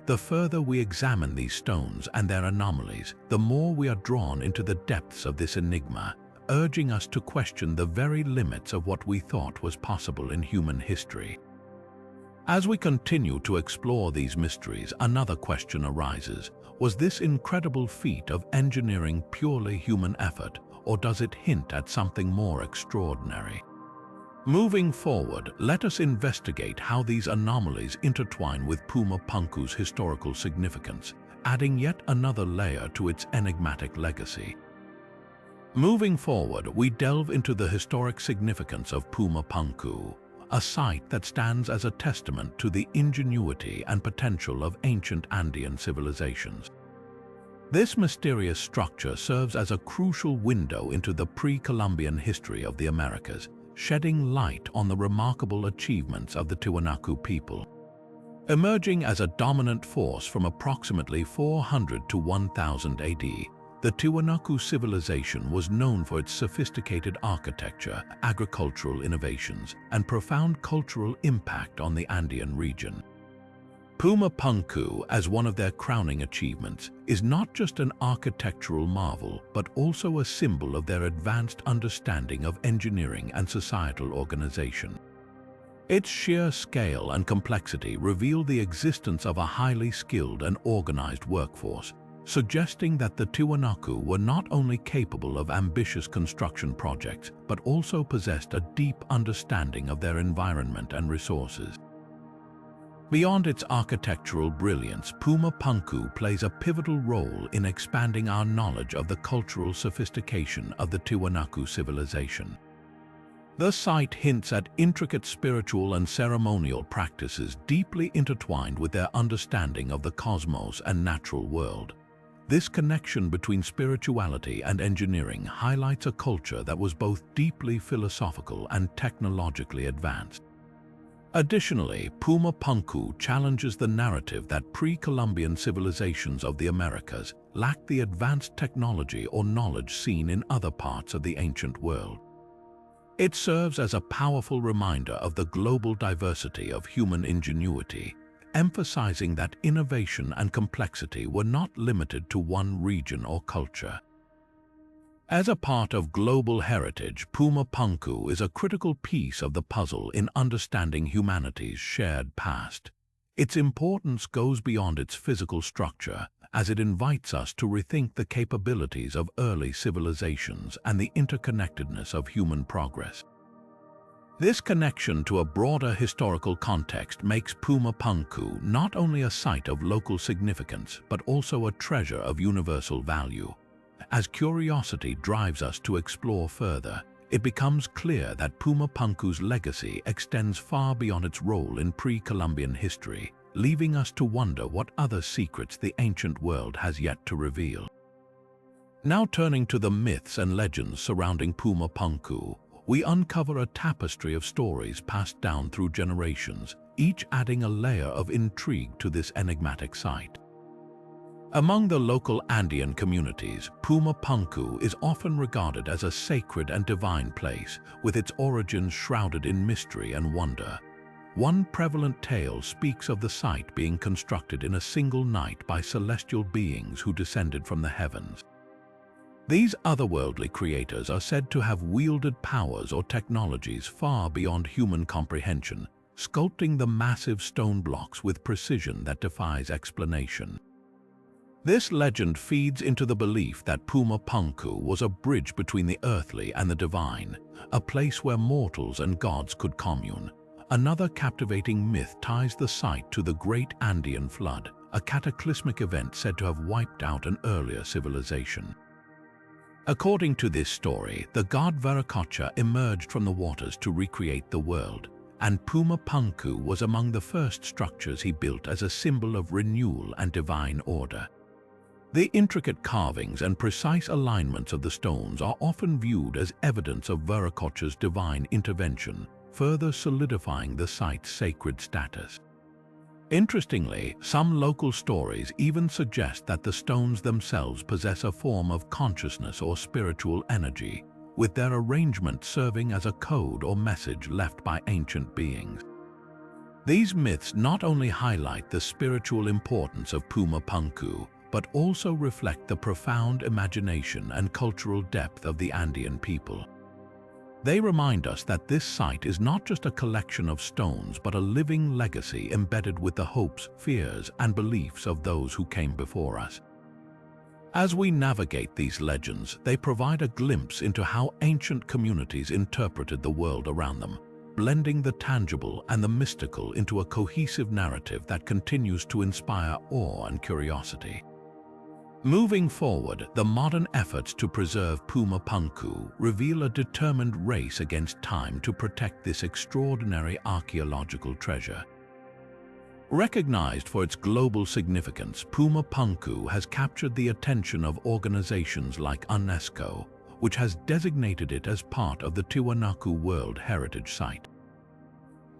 The further we examine these stones and their anomalies, the more we are drawn into the depths of this enigma, urging us to question the very limits of what we thought was possible in human history. As we continue to explore these mysteries, another question arises. Was this incredible feat of engineering purely human effort, or does it hint at something more extraordinary? Moving forward, let us investigate how these anomalies intertwine with Puma Punku's historical significance, adding yet another layer to its enigmatic legacy. Moving forward, we delve into the historic significance of Puma Punku, a site that stands as a testament to the ingenuity and potential of ancient Andean civilizations. This mysterious structure serves as a crucial window into the pre-Columbian history of the Americas, shedding light on the remarkable achievements of the Tiwanaku people. Emerging as a dominant force from approximately 400 to 1000 AD, the Tiwanaku civilization was known for its sophisticated architecture, agricultural innovations, and profound cultural impact on the Andean region. Puma Punku, as one of their crowning achievements, is not just an architectural marvel, but also a symbol of their advanced understanding of engineering and societal organization. Its sheer scale and complexity reveal the existence of a highly skilled and organized workforce, suggesting that the Tiwanaku were not only capable of ambitious construction projects, but also possessed a deep understanding of their environment and resources. Beyond its architectural brilliance, Puma Punku plays a pivotal role in expanding our knowledge of the cultural sophistication of the Tiwanaku civilization. The site hints at intricate spiritual and ceremonial practices deeply intertwined with their understanding of the cosmos and natural world. This connection between spirituality and engineering highlights a culture that was both deeply philosophical and technologically advanced. Additionally, Puma Punku challenges the narrative that pre-Columbian civilizations of the Americas lacked the advanced technology or knowledge seen in other parts of the ancient world. It serves as a powerful reminder of the global diversity of human ingenuity, emphasizing that innovation and complexity were not limited to one region or culture. As a part of global heritage, Puma Punku is a critical piece of the puzzle in understanding humanity's shared past. Its importance goes beyond its physical structure, as it invites us to rethink the capabilities of early civilizations and the interconnectedness of human progress. This connection to a broader historical context makes Puma Punku not only a site of local significance, but also a treasure of universal value. As curiosity drives us to explore further, it becomes clear that Puma Punku's legacy extends far beyond its role in pre-Columbian history, leaving us to wonder what other secrets the ancient world has yet to reveal. Now turning to the myths and legends surrounding Puma Punku, we uncover a tapestry of stories passed down through generations, each adding a layer of intrigue to this enigmatic site. Among the local Andean communities, Puma Punku is often regarded as a sacred and divine place, with its origins shrouded in mystery and wonder. One prevalent tale speaks of the site being constructed in a single night by celestial beings who descended from the heavens. These otherworldly creators are said to have wielded powers or technologies far beyond human comprehension, sculpting the massive stone blocks with precision that defies explanation. This legend feeds into the belief that Puma Punku was a bridge between the earthly and the divine, a place where mortals and gods could commune. Another captivating myth ties the site to the Great Andean Flood, a cataclysmic event said to have wiped out an earlier civilization. According to this story, the god Viracocha emerged from the waters to recreate the world, and Puma Punku was among the first structures he built as a symbol of renewal and divine order. The intricate carvings and precise alignments of the stones are often viewed as evidence of Viracocha's divine intervention, further solidifying the site's sacred status. Interestingly, some local stories even suggest that the stones themselves possess a form of consciousness or spiritual energy, with their arrangement serving as a code or message left by ancient beings. These myths not only highlight the spiritual importance of Puma Punku, but also reflect the profound imagination and cultural depth of the Andean people. They remind us that this site is not just a collection of stones, but a living legacy embedded with the hopes, fears, and beliefs of those who came before us. As we navigate these legends, they provide a glimpse into how ancient communities interpreted the world around them, blending the tangible and the mystical into a cohesive narrative that continues to inspire awe and curiosity. Moving forward, the modern efforts to preserve Puma Punku reveal a determined race against time to protect this extraordinary archaeological treasure. Recognized for its global significance, Puma Punku has captured the attention of organizations like UNESCO, which has designated it as part of the Tiwanaku World Heritage Site.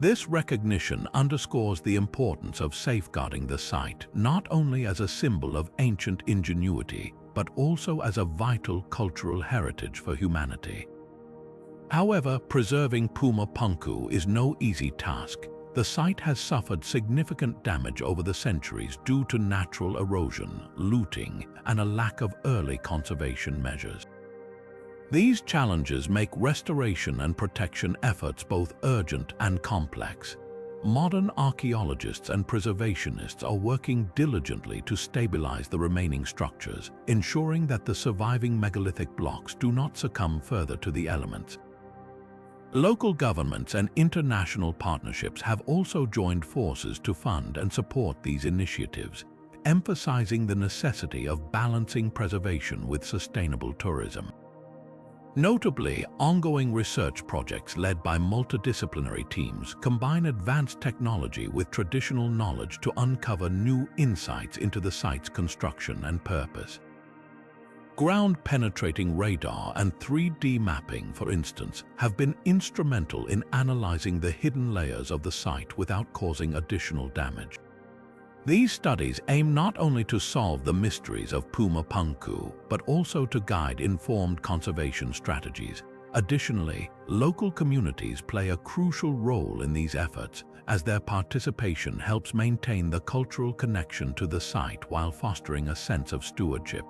This recognition underscores the importance of safeguarding the site not only as a symbol of ancient ingenuity, but also as a vital cultural heritage for humanity. However, preserving Puma Punku is no easy task. The site has suffered significant damage over the centuries due to natural erosion, looting, and a lack of early conservation measures. These challenges make restoration and protection efforts both urgent and complex. Modern archaeologists and preservationists are working diligently to stabilize the remaining structures, ensuring that the surviving megalithic blocks do not succumb further to the elements. Local governments and international partnerships have also joined forces to fund and support these initiatives, emphasizing the necessity of balancing preservation with sustainable tourism. Notably, ongoing research projects led by multidisciplinary teams combine advanced technology with traditional knowledge to uncover new insights into the site's construction and purpose. Ground-penetrating radar and 3D mapping, for instance, have been instrumental in analyzing the hidden layers of the site without causing additional damage. These studies aim not only to solve the mysteries of Puma Punku, but also to guide informed conservation strategies. Additionally, local communities play a crucial role in these efforts, as their participation helps maintain the cultural connection to the site while fostering a sense of stewardship.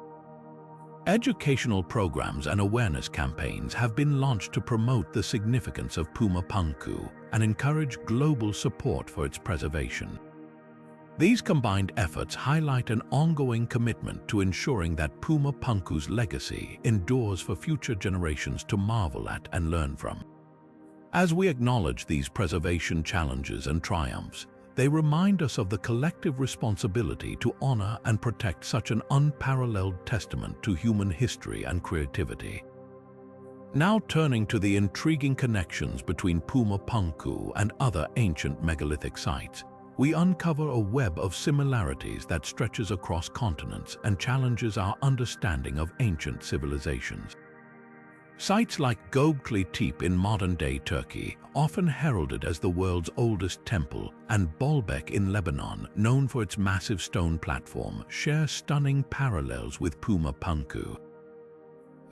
Educational programs and awareness campaigns have been launched to promote the significance of Puma Punku and encourage global support for its preservation. These combined efforts highlight an ongoing commitment to ensuring that Puma Punku's legacy endures for future generations to marvel at and learn from. As we acknowledge these preservation challenges and triumphs, they remind us of the collective responsibility to honor and protect such an unparalleled testament to human history and creativity. Now turning to the intriguing connections between Puma Punku and other ancient megalithic sites, we uncover a web of similarities that stretches across continents and challenges our understanding of ancient civilizations. Sites like Göbekli Tepe in modern-day Turkey, often heralded as the world's oldest temple, and Baalbek in Lebanon, known for its massive stone platform, share stunning parallels with Puma Punku.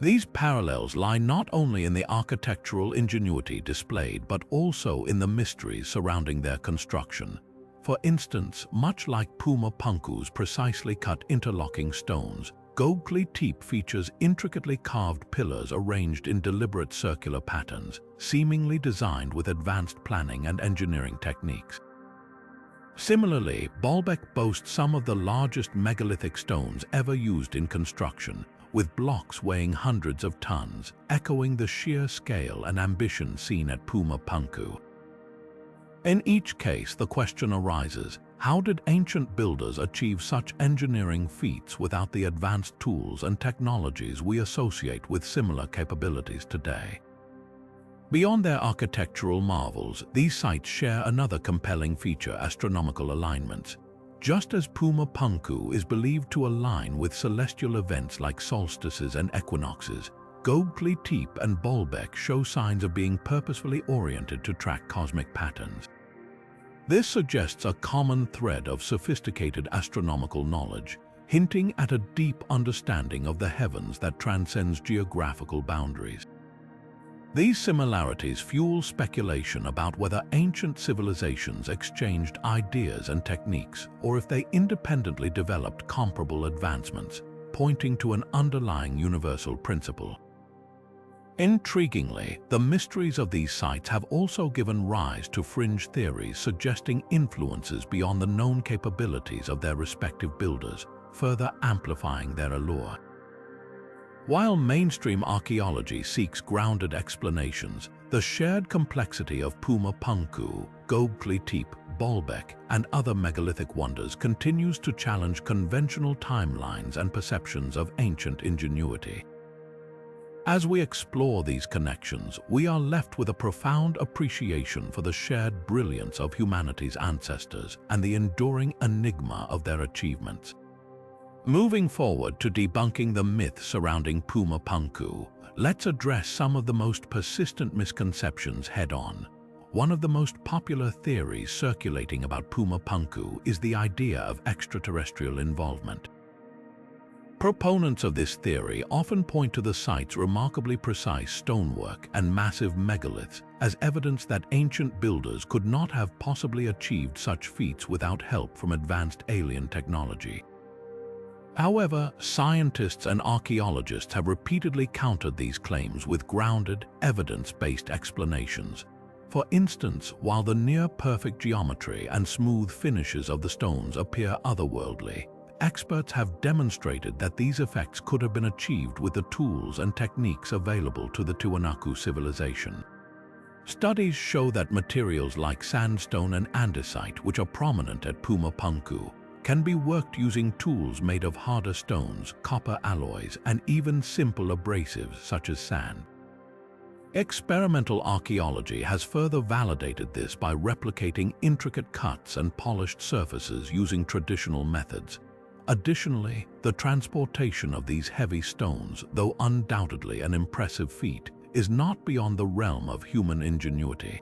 These parallels lie not only in the architectural ingenuity displayed, but also in the mysteries surrounding their construction. For instance, much like Puma Punku's precisely cut interlocking stones, Göbekli Tepe features intricately carved pillars arranged in deliberate circular patterns, seemingly designed with advanced planning and engineering techniques. Similarly, Baalbek boasts some of the largest megalithic stones ever used in construction, with blocks weighing hundreds of tons, echoing the sheer scale and ambition seen at Puma Punku. In each case, the question arises, how did ancient builders achieve such engineering feats without the advanced tools and technologies we associate with similar capabilities today? Beyond their architectural marvels, these sites share another compelling feature: astronomical alignments. Just as Puma Punku is believed to align with celestial events like solstices and equinoxes, Göbekli Tepe and Baalbek show signs of being purposefully oriented to track cosmic patterns. This suggests a common thread of sophisticated astronomical knowledge, hinting at a deep understanding of the heavens that transcends geographical boundaries. These similarities fuel speculation about whether ancient civilizations exchanged ideas and techniques, or if they independently developed comparable advancements, pointing to an underlying universal principle. Intriguingly, the mysteries of these sites have also given rise to fringe theories suggesting influences beyond the known capabilities of their respective builders, further amplifying their allure. While mainstream archaeology seeks grounded explanations, the shared complexity of Puma Punku, Göbekli Tepe, Baalbek, and other megalithic wonders continues to challenge conventional timelines and perceptions of ancient ingenuity. As we explore these connections, we are left with a profound appreciation for the shared brilliance of humanity's ancestors and the enduring enigma of their achievements. Moving forward to debunking the myth surrounding Puma Punku, let's address some of the most persistent misconceptions head-on. One of the most popular theories circulating about Puma Punku is the idea of extraterrestrial involvement. Proponents of this theory often point to the site's remarkably precise stonework and massive megaliths as evidence that ancient builders could not have possibly achieved such feats without help from advanced alien technology. However, scientists and archaeologists have repeatedly countered these claims with grounded, evidence-based explanations. For instance, while the near-perfect geometry and smooth finishes of the stones appear otherworldly, experts have demonstrated that these effects could have been achieved with the tools and techniques available to the Tiwanaku civilization. Studies show that materials like sandstone and andesite, which are prominent at Puma Punku, can be worked using tools made of harder stones, copper alloys, and even simple abrasives such as sand. Experimental archaeology has further validated this by replicating intricate cuts and polished surfaces using traditional methods. Additionally, the transportation of these heavy stones, though undoubtedly an impressive feat, is not beyond the realm of human ingenuity.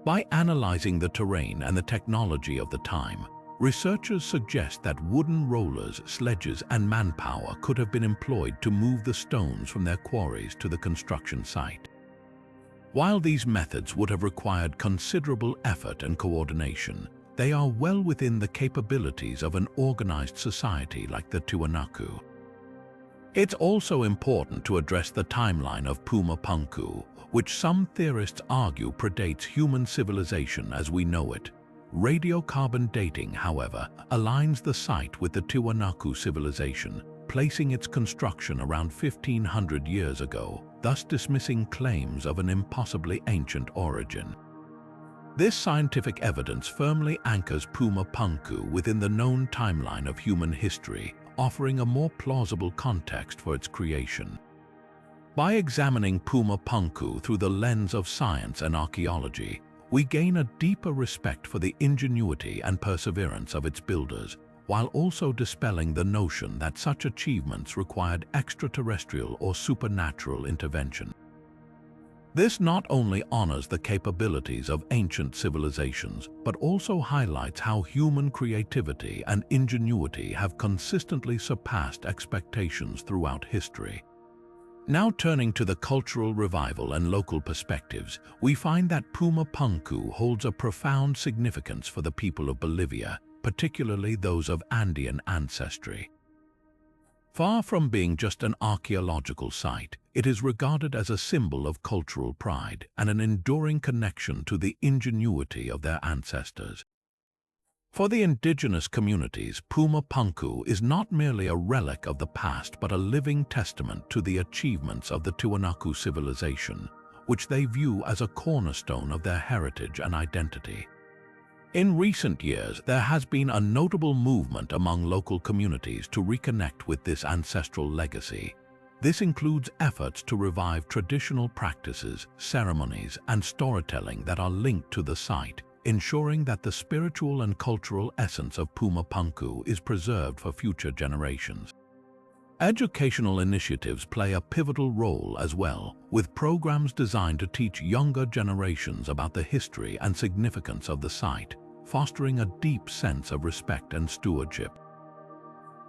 By analyzing the terrain and the technology of the time, researchers suggest that wooden rollers, sledges, and manpower could have been employed to move the stones from their quarries to the construction site. While these methods would have required considerable effort and coordination, they are well within the capabilities of an organized society like the Tiwanaku. It's also important to address the timeline of Puma Punku, which some theorists argue predates human civilization as we know it. Radiocarbon dating, however, aligns the site with the Tiwanaku Civilization, placing its construction around 1500 years ago, thus dismissing claims of an impossibly ancient origin. This scientific evidence firmly anchors Puma Punku within the known timeline of human history, offering a more plausible context for its creation. By examining Puma Punku through the lens of science and archaeology, we gain a deeper respect for the ingenuity and perseverance of its builders, while also dispelling the notion that such achievements required extraterrestrial or supernatural intervention. This not only honors the capabilities of ancient civilizations, but also highlights how human creativity and ingenuity have consistently surpassed expectations throughout history. Now turning to the cultural revival and local perspectives, we find that Puma Punku holds a profound significance for the people of Bolivia, particularly those of Andean ancestry. Far from being just an archaeological site, it is regarded as a symbol of cultural pride and an enduring connection to the ingenuity of their ancestors. For the indigenous communities, Puma Punku is not merely a relic of the past but a living testament to the achievements of the Tiwanaku Civilization, which they view as a cornerstone of their heritage and identity. In recent years, there has been a notable movement among local communities to reconnect with this ancestral legacy. This includes efforts to revive traditional practices, ceremonies, and storytelling that are linked to the site, ensuring that the spiritual and cultural essence of Puma Punku is preserved for future generations. Educational initiatives play a pivotal role as well, with programs designed to teach younger generations about the history and significance of the site, fostering a deep sense of respect and stewardship.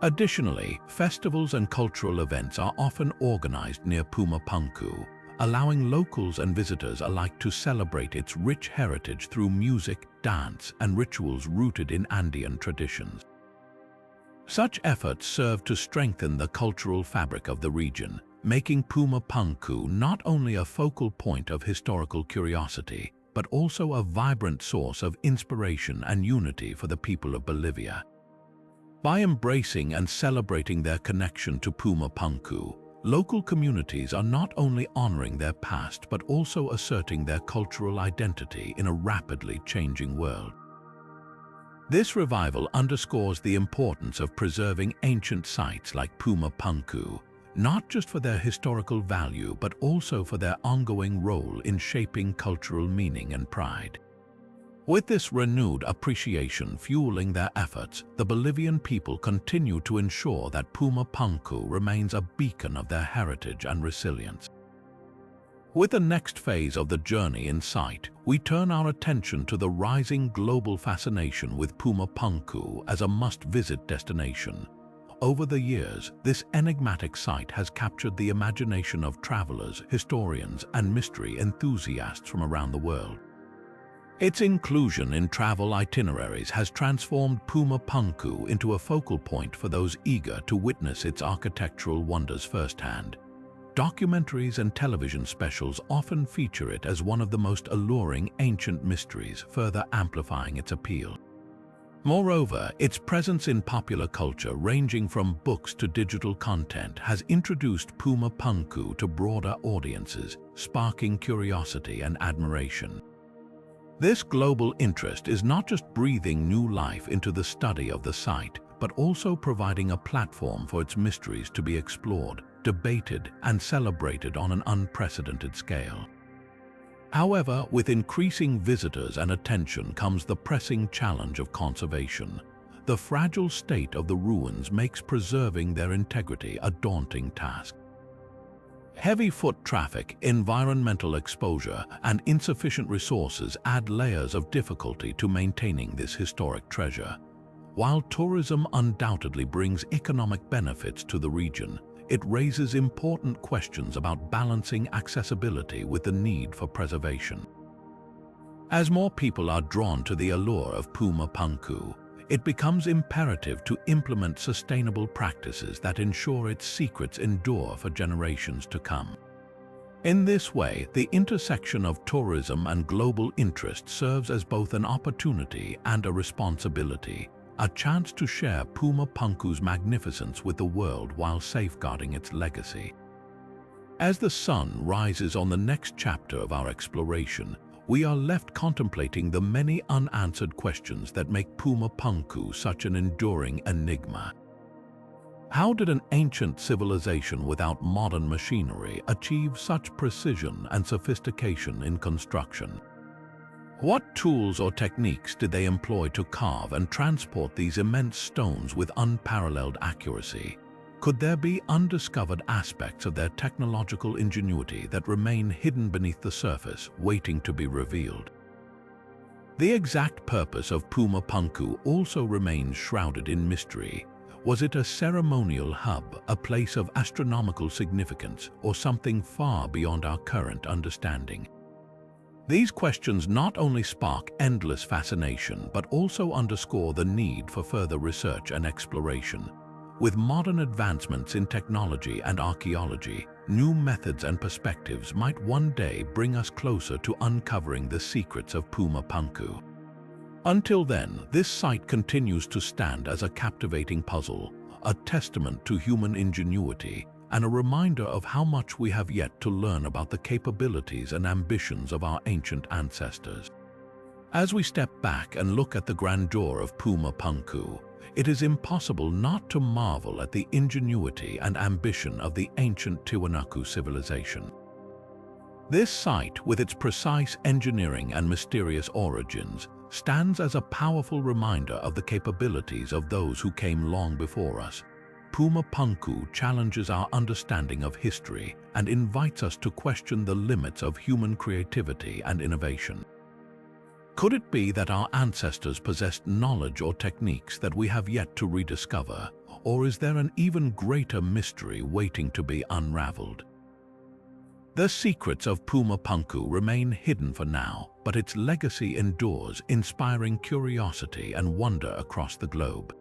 Additionally, festivals and cultural events are often organized near Puma Punku, allowing locals and visitors alike to celebrate its rich heritage through music, dance, and rituals rooted in Andean traditions. Such efforts serve to strengthen the cultural fabric of the region, making Puma Punku not only a focal point of historical curiosity, but also a vibrant source of inspiration and unity for the people of Bolivia. By embracing and celebrating their connection to Puma Punku, local communities are not only honoring their past but also asserting their cultural identity in a rapidly changing world. This revival underscores the importance of preserving ancient sites like Puma Punku, not just for their historical value but also for their ongoing role in shaping cultural meaning and pride. With this renewed appreciation fueling their efforts, the Bolivian people continue to ensure that Puma Punku remains a beacon of their heritage and resilience. With the next phase of the journey in sight, we turn our attention to the rising global fascination with Puma Punku as a must-visit destination. Over the years, this enigmatic site has captured the imagination of travelers, historians, and mystery enthusiasts from around the world. Its inclusion in travel itineraries has transformed Puma Punku into a focal point for those eager to witness its architectural wonders firsthand. Documentaries and television specials often feature it as one of the most alluring ancient mysteries, further amplifying its appeal. Moreover, its presence in popular culture, ranging from books to digital content, has introduced Puma Punku to broader audiences, sparking curiosity and admiration. This global interest is not just breathing new life into the study of the site, but also providing a platform for its mysteries to be explored, debated, and celebrated on an unprecedented scale. However, with increasing visitors and attention comes the pressing challenge of conservation. The fragile state of the ruins makes preserving their integrity a daunting task. Heavy foot traffic, environmental exposure, and insufficient resources add layers of difficulty to maintaining this historic treasure. While tourism undoubtedly brings economic benefits to the region, it raises important questions about balancing accessibility with the need for preservation. As more people are drawn to the allure of Puma Punku, it becomes imperative to implement sustainable practices that ensure its secrets endure for generations to come. In this way, the intersection of tourism and global interest serves as both an opportunity and a responsibility, a chance to share Puma Punku's magnificence with the world while safeguarding its legacy. As the sun rises on the next chapter of our exploration, we are left contemplating the many unanswered questions that make Puma Punku such an enduring enigma. How did an ancient civilization without modern machinery achieve such precision and sophistication in construction? What tools or techniques did they employ to carve and transport these immense stones with unparalleled accuracy? Could there be undiscovered aspects of their technological ingenuity that remain hidden beneath the surface, waiting to be revealed? The exact purpose of Puma Punku also remains shrouded in mystery. Was it a ceremonial hub, a place of astronomical significance, or something far beyond our current understanding? These questions not only spark endless fascination, but also underscore the need for further research and exploration. With modern advancements in technology and archaeology, new methods and perspectives might one day bring us closer to uncovering the secrets of Puma Punku. Until then, this site continues to stand as a captivating puzzle, a testament to human ingenuity, and a reminder of how much we have yet to learn about the capabilities and ambitions of our ancient ancestors. As we step back and look at the grandeur of Puma Punku, it is impossible not to marvel at the ingenuity and ambition of the ancient Tiwanaku civilization. This site, with its precise engineering and mysterious origins, stands as a powerful reminder of the capabilities of those who came long before us. Puma Punku challenges our understanding of history and invites us to question the limits of human creativity and innovation. Could it be that our ancestors possessed knowledge or techniques that we have yet to rediscover, or is there an even greater mystery waiting to be unraveled? The secrets of Puma Punku remain hidden for now, but its legacy endures, inspiring curiosity and wonder across the globe.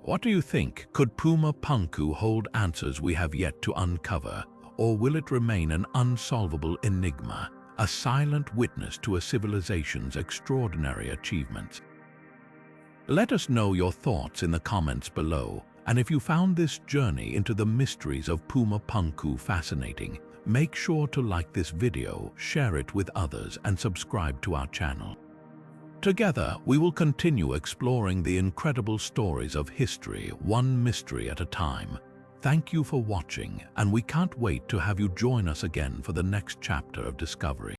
What do you think? Could Puma Punku hold answers we have yet to uncover, or will it remain an unsolvable enigma, a silent witness to a civilization's extraordinary achievements? Let us know your thoughts in the comments below, and if you found this journey into the mysteries of Puma Punku fascinating, make sure to like this video, share it with others, and subscribe to our channel. Together, we will continue exploring the incredible stories of history, one mystery at a time. Thank you for watching, and we can't wait to have you join us again for the next chapter of discovery.